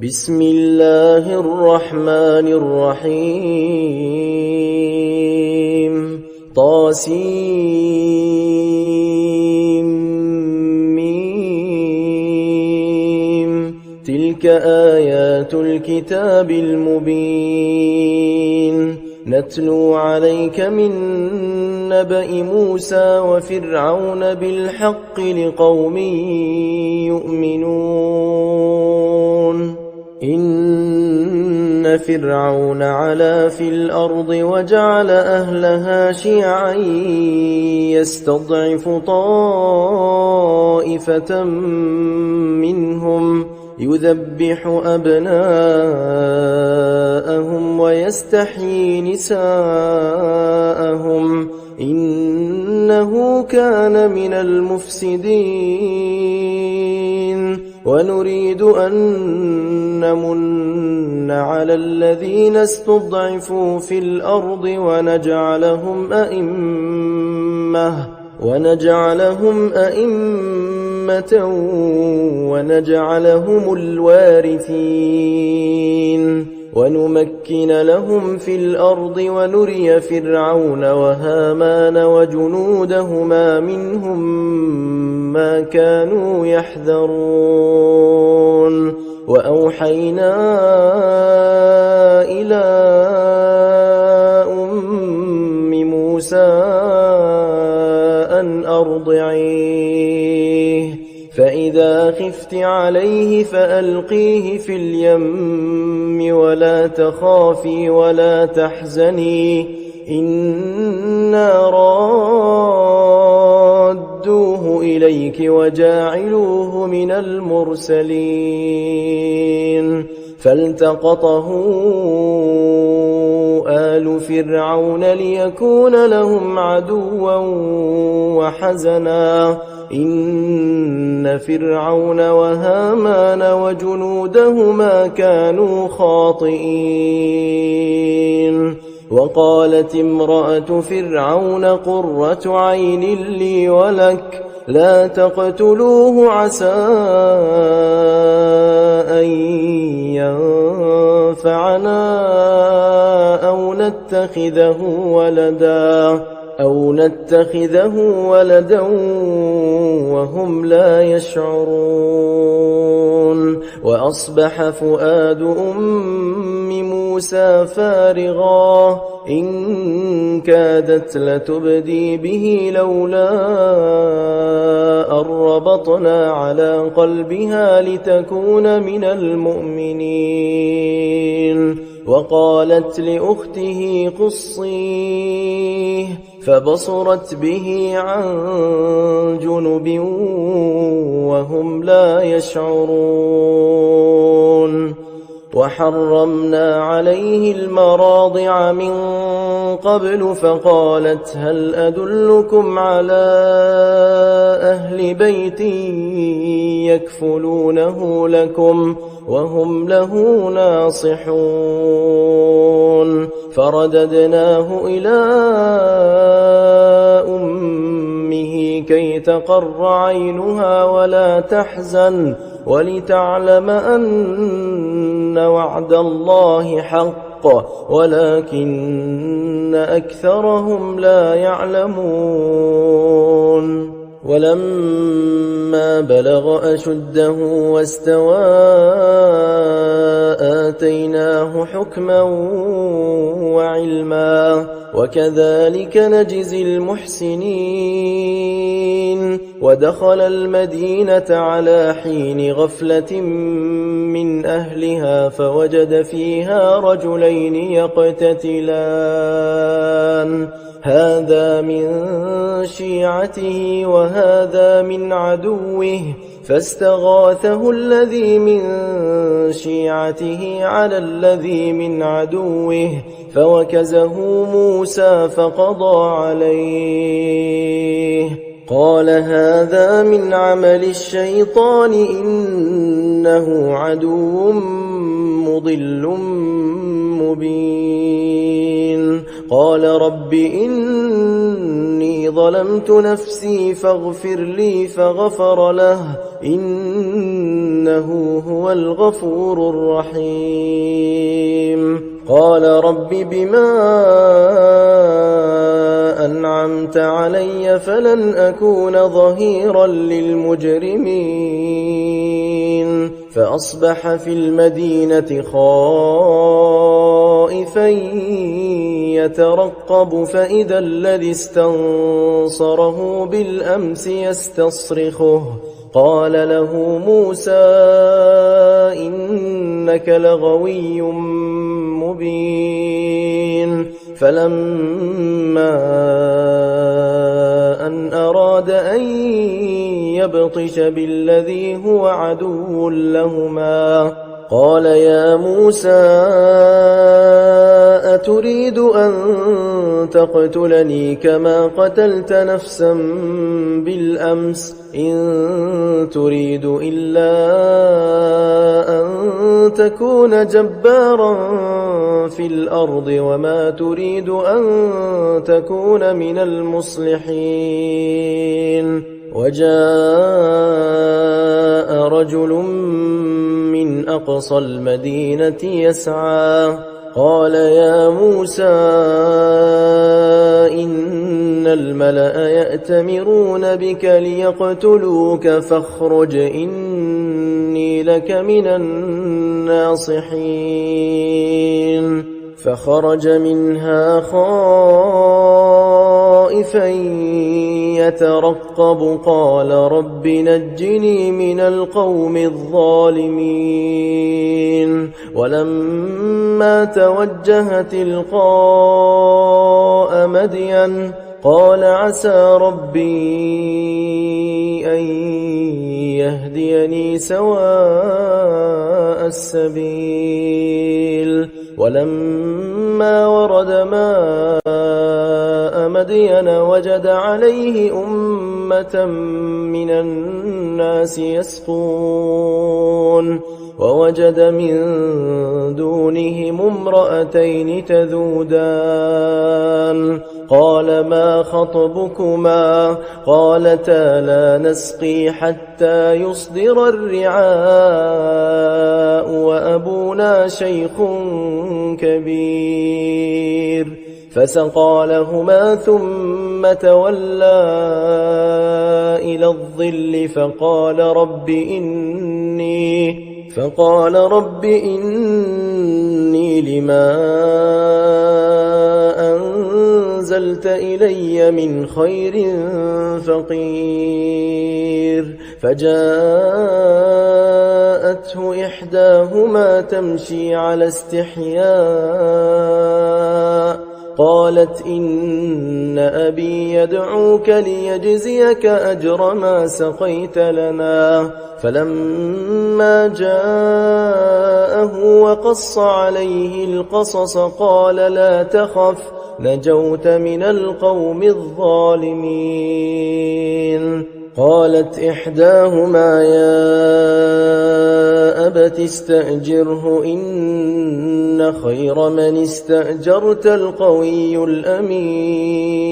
بسم الله الرحمن الرحيم طاسيم تلك آيات الكتاب المبين نتلو عليك من نبأ موسى وفرعون بالحق لقوم يؤمنون إن فرعون علا في الأرض وجعل أهلها شيعا يستضعف طائفة منهم يذبح أبناءهم ويستحيي نساءهم إنه كان من المفسدين ونريد أن نمن على الذين استضعفوا في الأرض ونجعلهم أئمة ونجعلهم الوارثين ونمكن لهم في الأرض ونري فرعون وهامان وجنودهما منهم ما كانوا يحذرون وأوحينا إلى أم موسى أن أرضعيه فإذا خفت عليه فألقيه في اليم ولا تخافي ولا تحزني إنا رادوه إليك وجاعلوه من المرسلين فالتقطه آل فرعون ليكون لهم عدوا وحزنا إن فرعون وهامان وجنودهما كانوا خاطئين وقالت امرأة فرعون قرة عين لي ولك لا تقتلوه عسى أن ينفعنا أو نتخذه ولدا وهم لا يشعرون وأصبح فؤاد أم موسى فارغا إن كادت لتبدي به لولا أن ربطنا على قلبها لتكون من المؤمنين وقالت لأخته قصيه فبصرت به عن جنب وهم لا يشعرون وحرمنا عليه المراضع من قبل فقالت هل أدلكم على أهل بيت يكفلونه لكم وهم له ناصحون فرددناه إلى أمه كي تقر عينها ولا تحزن ولتعلم أن وعد الله حق ولكن أكثرهم لا يعلمون ولما بلغ أشده واستوى آتيناه حكما وعلما وكذلك نجزي المحسنين ودخل المدينة على حين غفلة من أهلها فوجد فيها رجلين يقتتلان هذا من شيعته وهذا من عدوه فاستغاثه الذي من شيعته على الذي من عدوه فوكزه موسى فقضى عليه قال هذا من عمل الشيطان إنه عدو مضل مبين قال رب إني ظلمت نفسي فاغفر لي فغفر له إنه إنه هو الغفور الرحيم قال رب بما أنعمت علي فلن أكون ظهيرا للمجرمين فأصبح في المدينة خائفا يترقب فإذا الذي استنصره بالأمس يستصرخه قال له موسى إنك لغوي مبين فلما أن أراد أن يبطش بالذي هو عدو لهما قال يا موسى أتريد أن تقتلني كما قتلت نفسا بالأمس إن تريد إلا أن تكون جبارا في الأرض وما تريد أن تكون من المصلحين وجاء رجل من أقصى المدينة يسعى قال يا موسى إن الملأ يأتمرون بك ليقتلوك فاخرج إني لك من الناصحين فخرج منها خائفا يترقب قال رب نجني من القوم الظالمين ولما توجه تلقاء مدين قال عسى ربي أن يهديني سواء السبيل ولما ورد ماء مدين وجد عليه أمة من الناس يسقون ووجد من دونهم امرأتين تذودان قال ما خطبكما قالتا لا نسقي حتى يصدر الرعاء وأبونا شيخ كبير فسقى لهما ثم تولى إلى الظل فقال رب إني لما أنزلت إلي من خير فقير فجاءته إحداهما تمشي على استحياء قالت إن أبي يدعوك ليجزيك أجر ما سقيت لنا فلما جاءه وقص عليه القصص قال لا تخف نجوت من القوم الظالمين قالت إحداهما يا أبت استأجره إن خير من استأجرت القوي الأمين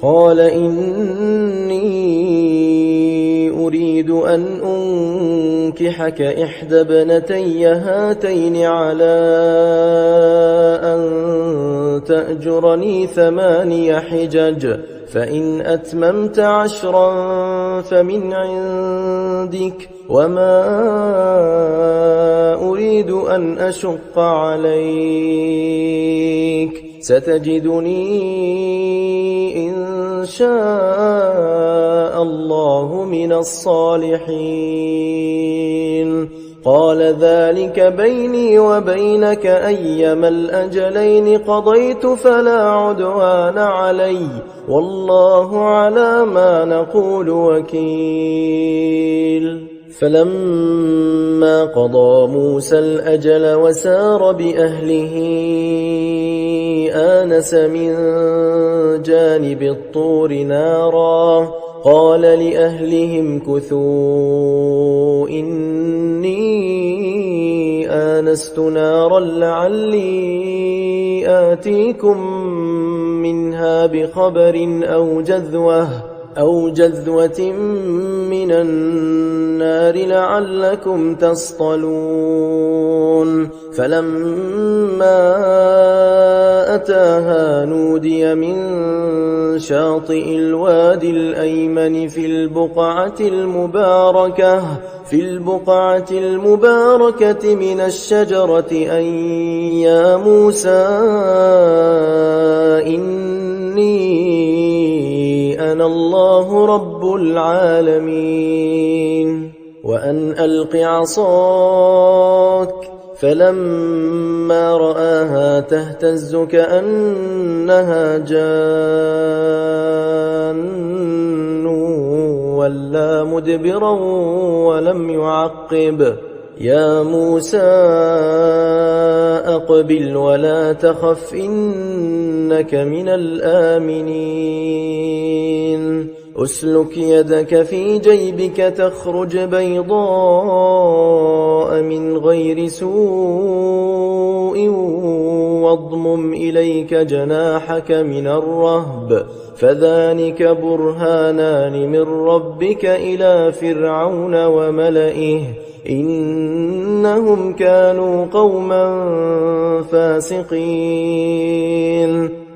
قال إني أريد أن أنكحك إحدى ابنتي هاتين على أن تأجرني 8 حجج فإن أتممت 10 فمن عندك وما أريد أن أشق عليك ستجدني إن شاء الله من الصالحين قال ذلك بيني وبينك أيما الأجلين قضيت فلا عدوان علي والله على ما نقول وكيل فلما قضى موسى الأجل وسار بأهله آنس من جانب الطور نارا قال لأهلهم كثوا إني آنست نارا لعلي آتيكم منها بخبر أو جذوة أو جذوة من النار لعلكم تصطلون فلما أتاها نودي من شاطئ الوادي الأيمن في البقعة المباركة من الشجرة أن يا موسى إني أنا الله رب العالمين وأن ألق عصاك فلما رآها تهتز كأنها جان ولا مدبرا ولم يعقب يا موسى أقبل ولا تخف إنك من الآمنين أسلك يدك في جيبك تخرج بيضاء من غير سوء واضمم إليك جناحك من الرهب فذلك برهانان من ربك إلى فرعون وملئه إنهم كانوا قوما فاسقين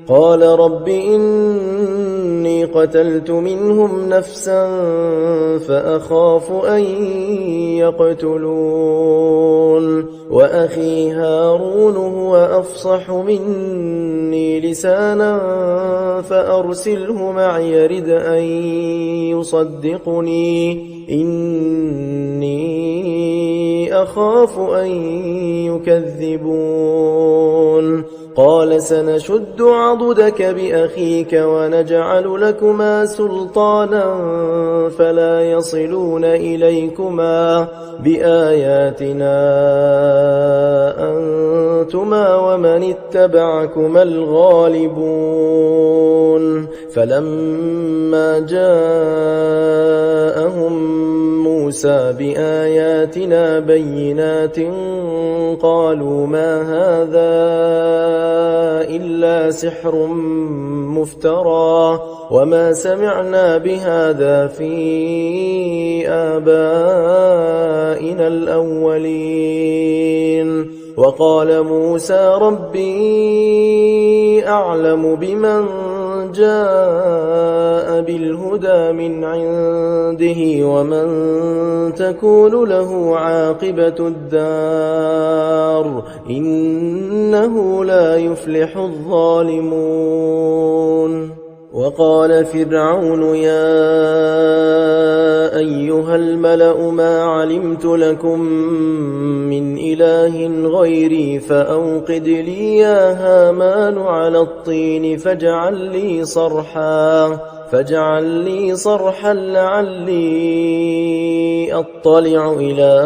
قال رب إني قتلت منهم نفسا فأخاف أن يقتلون وأخي هارون هو أفصح مني لسانا فأرسله معي يرد أن يصدقني إني أخاف أن يكذبون قال سنشد عضدك بأخيك ونجعل لكما سلطانا فلا يصلون إليكما بآياتنا أنتما ومن اتبعكما الغالبون فلما جاءهم موسى بآياتنا بينات قالوا ما هذا إلا سحر مفترى وما سمعنا بهذا في آبائنا الأولين وقال موسى ربي أعلم بمن جاء بالهدى من عنده ومن تكون له عاقبة الدار إنه لا يفلح الظالمون وقال فرعون يا أيها الملأ ما علمت لكم من إله غيري فأوقد لي يا هامان على الطين فاجعل لي صرحا لعلي أطلع إلى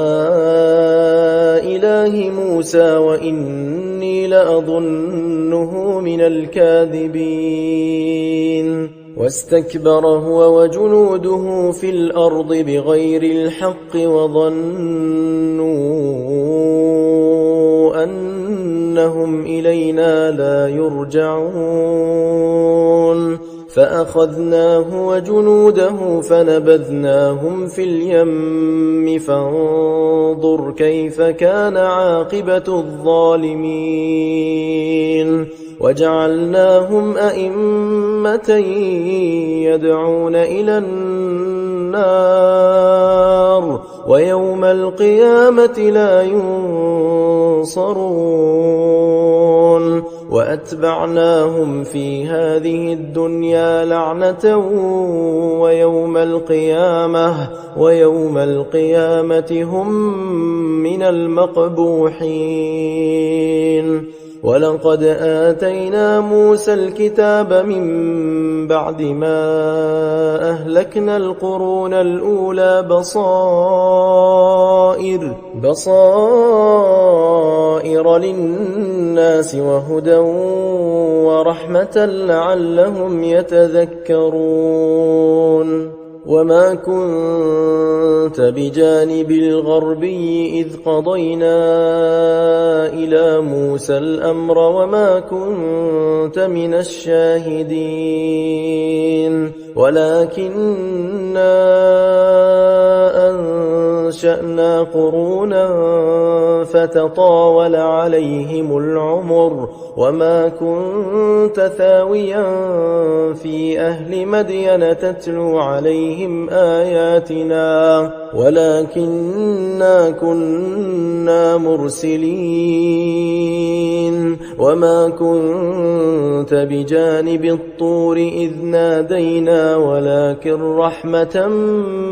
إله موسى وإني لأظنه من الكاذبين واستكبر هو وجنوده في الأرض بغير الحق وظنوا أنهم إلينا لا يرجعون فأخذناه وجنوده فنبذناهم في اليم فانظر كيف كان عاقبة الظالمين وجعلناهم أئمة يدعون إلى النار ويوم القيامة لا ينصرون وأتبعناهم في هذه الدنيا لعنة ويوم القيامة هم من المقبوحين ولقد آتينا موسى الكتاب من بعد ما أهلكنا القرون الأولى بصائر للناس وهدى ورحمة لعلهم يتذكرون وما كنت بجانب الغربي إذ قضينا إلى موسى الأمر وما كنت من الشاهدين ولكننا أنشأنا قرونا فتطاول عليهم العمر وما كنت ثاويا في أهل مدين تتلو عليهم آياتنا ولكننا كنا مرسلين وما كنت بجانب الطور إذ نادينا ولكن رحمة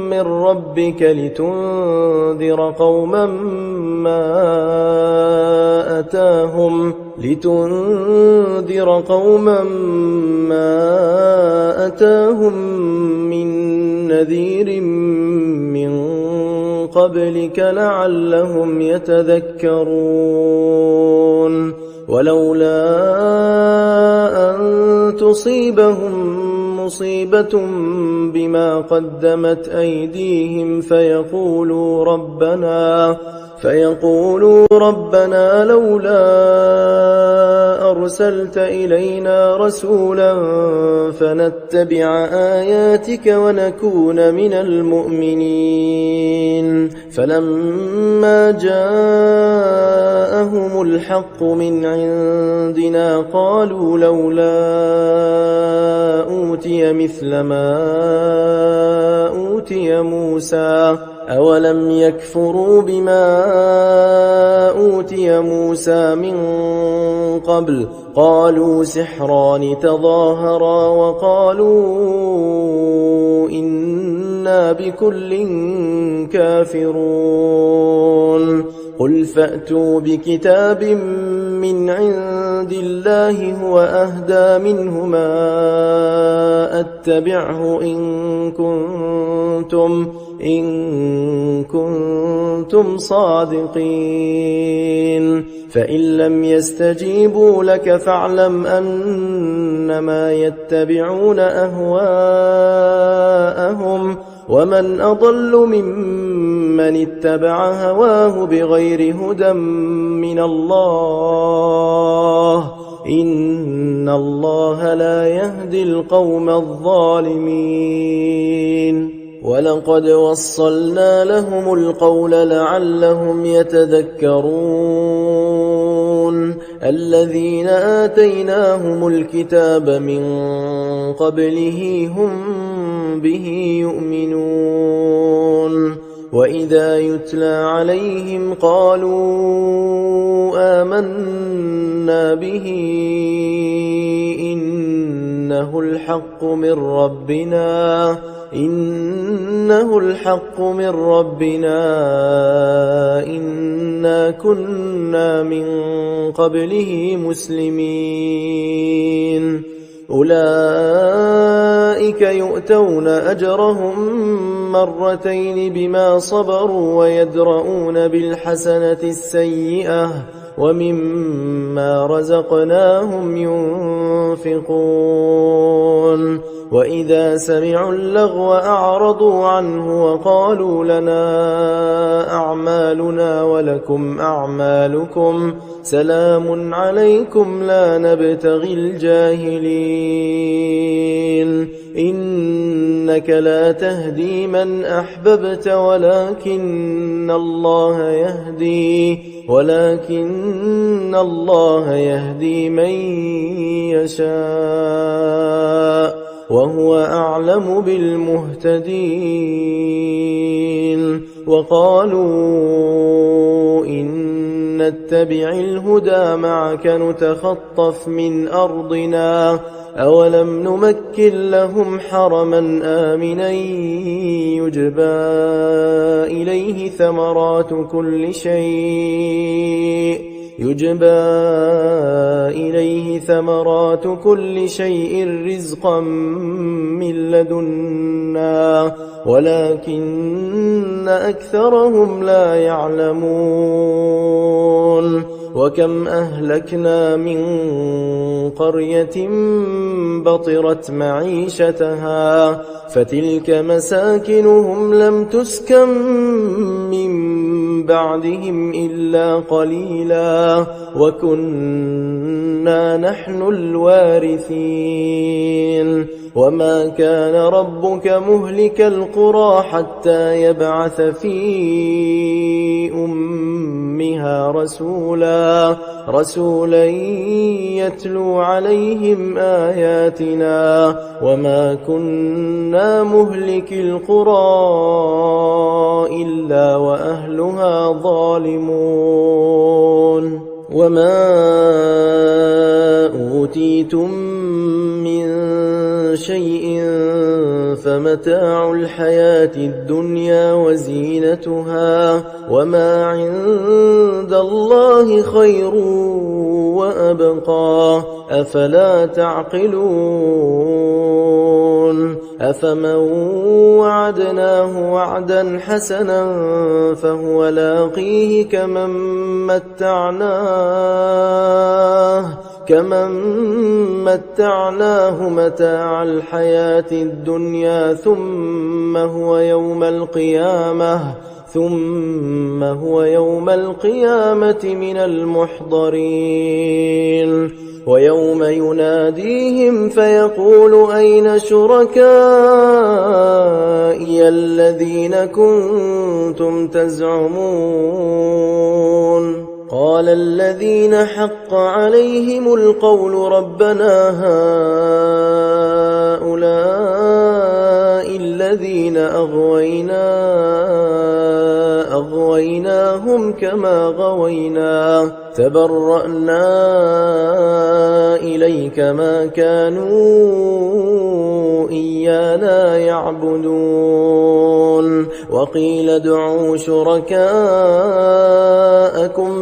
من ربك لتنذر قوما ما أتاهم من نذير من قبلك لعلهم يتذكرون ولولا أن تصيبهم مصيبة بما قدمت أيديهم فيقولوا ربنا لولا أرسلت إلينا رسولا فنتبع آياتك ونكون من المؤمنين فلما جاءهم الحق من عندنا قالوا لولا أوتي مثل ما أوتي موسى أولم يكفروا بما أوتي موسى من قبل قالوا سحران تظاهرا وقالوا إنا بكل كافرون قل فأتوا بكتاب من عند الله هو أهدى منهما أتبعه إن كنتم صادقين فإن لم يستجيبوا لك فاعلم أنما يتبعون أهواءهم ومن أضل ممن اتبع هواه بغير هدى من الله إن الله لا يهدي القوم الظالمين ولقد وصلنا لهم القول لعلهم يتذكرون الذين آتيناهم الكتاب من قبله هم به يؤمنون وإذا يتلى عليهم قالوا آمنا به إنه الحق من ربنا إنا كنا من قبله مسلمين أولئك يؤتون أجرهم مرتين بما صبروا ويدرؤون بالحسنة السيئة ومما رزقناهم ينفقون وإذا سمعوا اللغو أعرضوا عنه وقالوا لنا أعمالنا ولكم أعمالكم سلام عليكم لا نبتغي الجاهلين إنك لا تهدي من أحببت ولكن الله يهدي من يشاء وهو أعلم بالمهتدين وقالوا إن نتبع الهدى معك نتخطف من أرضنا أولم نمكن لهم حرما آمنا يجبى إليه ثمرات كل شيء يجبى إليه ثمرات كل شيء رزقا من لدنا ولكن أكثرهم لا يعلمون وكم أهلكنا من قرية بطرت معيشتها فتلك مساكنهم لم تسكن من بعدهم إلا قليلا وكنا نحن الوارثين وما كان ربك مهلك القرى حتى يبعث في أمها رسولا يتلو عليهم آياتنا وما كنا مهلك القرى إلا وأهلها ظالمون وما أوتيتم من شيء فمتاع الحياة الدنيا وزينتها وما عند الله خير وأبقى أفلا تعقلون أفمن وعدناه وعدا حسنا فهو لاقيه كمن متعناه متاع الحياة الدنيا ثم هو يوم القيامة من المحضرين ويوم يناديهم فيقول أين شركائي الذين كنتم تزعمون قال الذين حق عليهم القول ربنا هؤلاء الذين أغويناهم كما غوينا تبرأنا إليك ما كانوا إيانا يعبدون وقيل ادعوا شركاءكم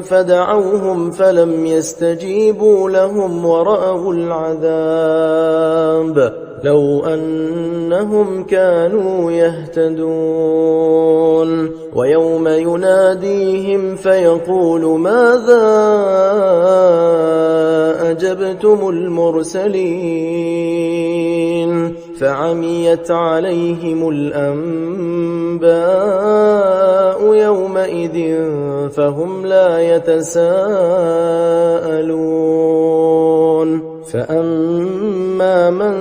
فدعوهم فلم يستجيبوا لهم ورأوا العذاب لو أنهم كانوا يهتدون ويوم يناديهم فيقول ماذا أجبتم المرسلين فعميت عليهم الأنباء يومئذ فهم لا يتساءلون فأما من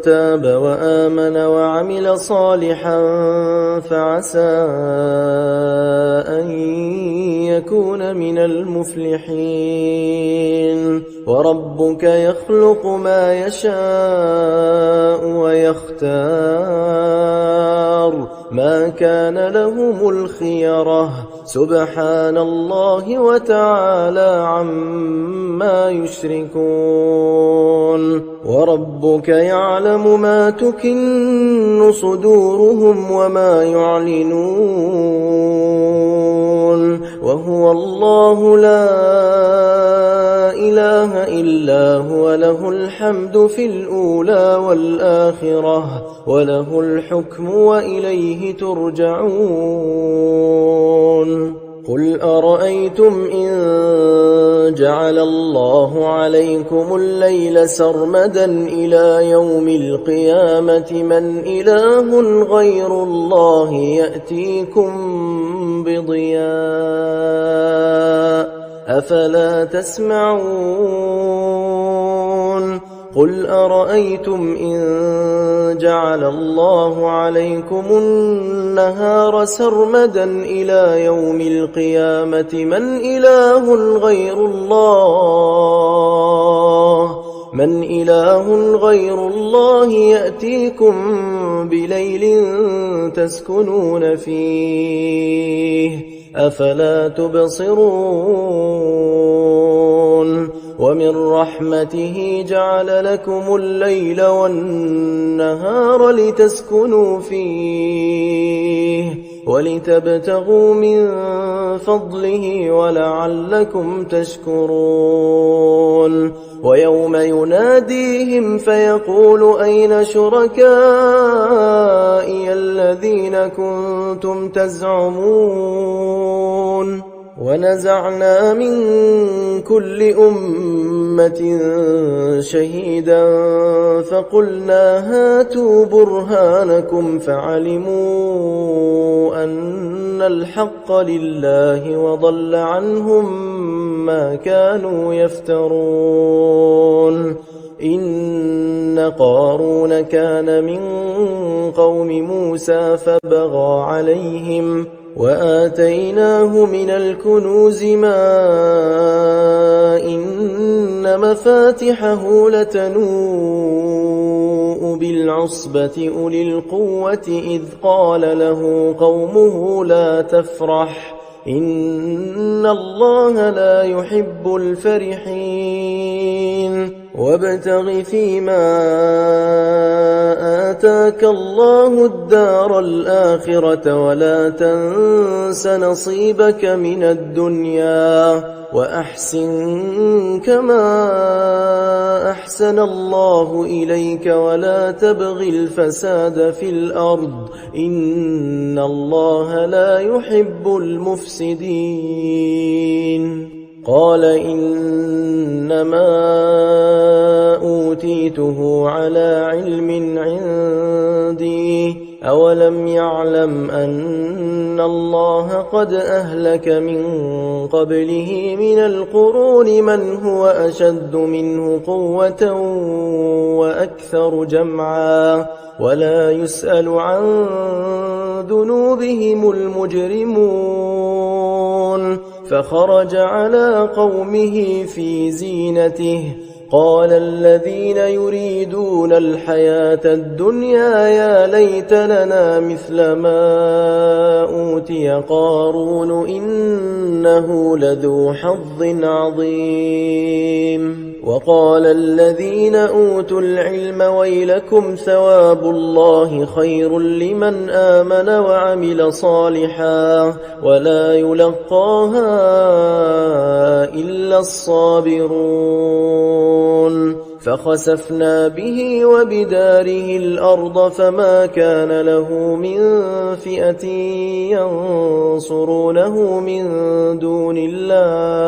تاب وآمن وعمل صالحا فعسى أن يكون من المفلحين وربك يخلق ما يشاء ويختار ما كان لهم الخيرة سبحان الله وتعالى عما يشركون وربك يعلم ما تكن صدورهم وما يعلنون وهو الله لا إله إلا هو له الحمد في الأولى والآخرة وله الحكم وإليه ترجعون قل أرأيتم إن جعل الله عليكم الليل سرمدا إلى يوم القيامة من إله غير الله يأتيكم بضياء أفلا تسمعون قل أرأيتم إن جعل الله عليكم النهار سرمدا إلى يوم القيامة من إله غير الله يأتيكم بليل تسكنون فيه أفلا تبصرون ومن رحمته جعل لكم الليل والنهار لتسكنوا فيه ولتبتغوا من فضله ولعلكم تشكرون ويوم يناديهم فيقول أين شركائي الذين كنتم تزعمون ونزعنا من كل أمة شهيدا فقلنا هاتوا برهانكم فعلموا أن الحق لله وضل عنهم ما كانوا يفترون إن قارون كان من قوم موسى فبغى عليهم وآتيناه من الكنوز ما إن مفاتحه لتنوء بالعصبة أولي القوة إذ قال له قومه لا تفرح إن الله لا يحب الفرحين وابتغ فيما آتاك الله الدار الآخرة ولا تنس نصيبك من الدنيا وأحسن كما أحسن الله إليك ولا تبغ الفساد في الأرض إن الله لا يحب المفسدين قال إنما أوتيته على علم عندي أولم يعلم أن الله قد أهلك من قبله من القرون من هو أشد منه قوة وأكثر جمعا ولا يسأل عن ذنوبهم المجرمون فخرج على قومه في زينته قال الذين يريدون الحياة الدنيا يا ليت لنا مثل ما أوتي قارون إنه لذو حظ عظيم وقال الذين أوتوا العلم ويلكم ثواب الله خير لمن آمن وعمل صالحا ولا يلقاها إلا الصابرون فخسفنا به وبداره الأرض فما كان له من فئة ينصرونه من دون الله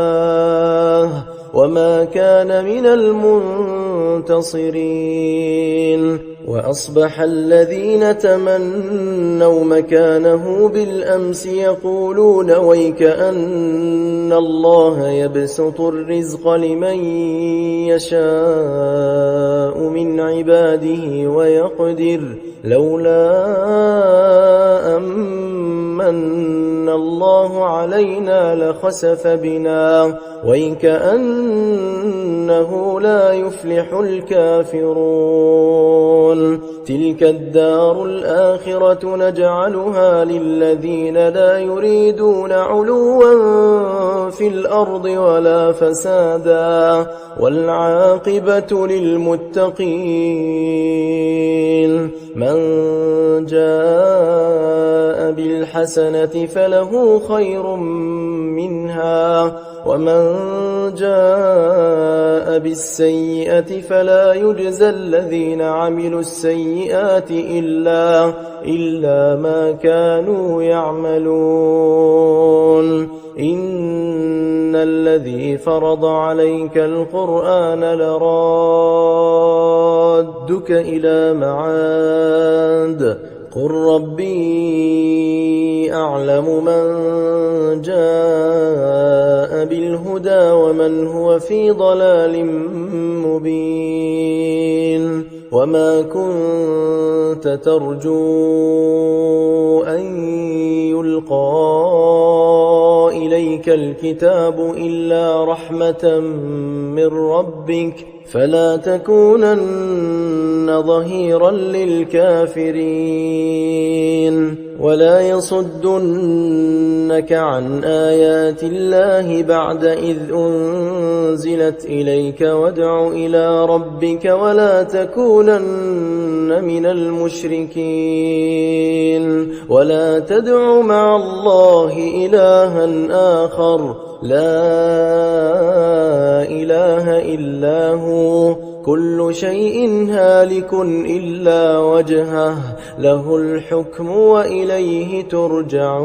وما كان من المنتصرين وأصبح الذين تمنوا مكانه بالأمس يقولون ويك أن الله يبسط الرزق لمن يشاء من عباده ويقدر لولا أمن الله علينا لخسف بنا ويكأنه لا يفلح الكافرون تلك الدار الآخرة نجعلها للذين لا يريدون علوا في الأرض ولا فسادا والعاقبة للمتقين من جاء بالحسنة فله خير منها ومن جاء بالسيئة فلا يجزى الذين عملوا السيئات إلا ما كانوا يعملون إن الذي فرض عليك القرآن لرادك إلى معاد قل ربي أعلم من جاء بالهدى ومن هو في ضلال مبين وما كنت ترجو أن يلقى إليك الكتاب إلا رحمة من ربك فلا تكونن ظهيرا للكافرين ولا يصدنك عن آيات الله بعد إذ أنزلت إليك وادع إلى ربك ولا تكونن من المشركين ولا تدع مع الله إلها آخر لا إله إلا هو كل شيء هالك إلا وجهه له الحكم وإليه ترجعون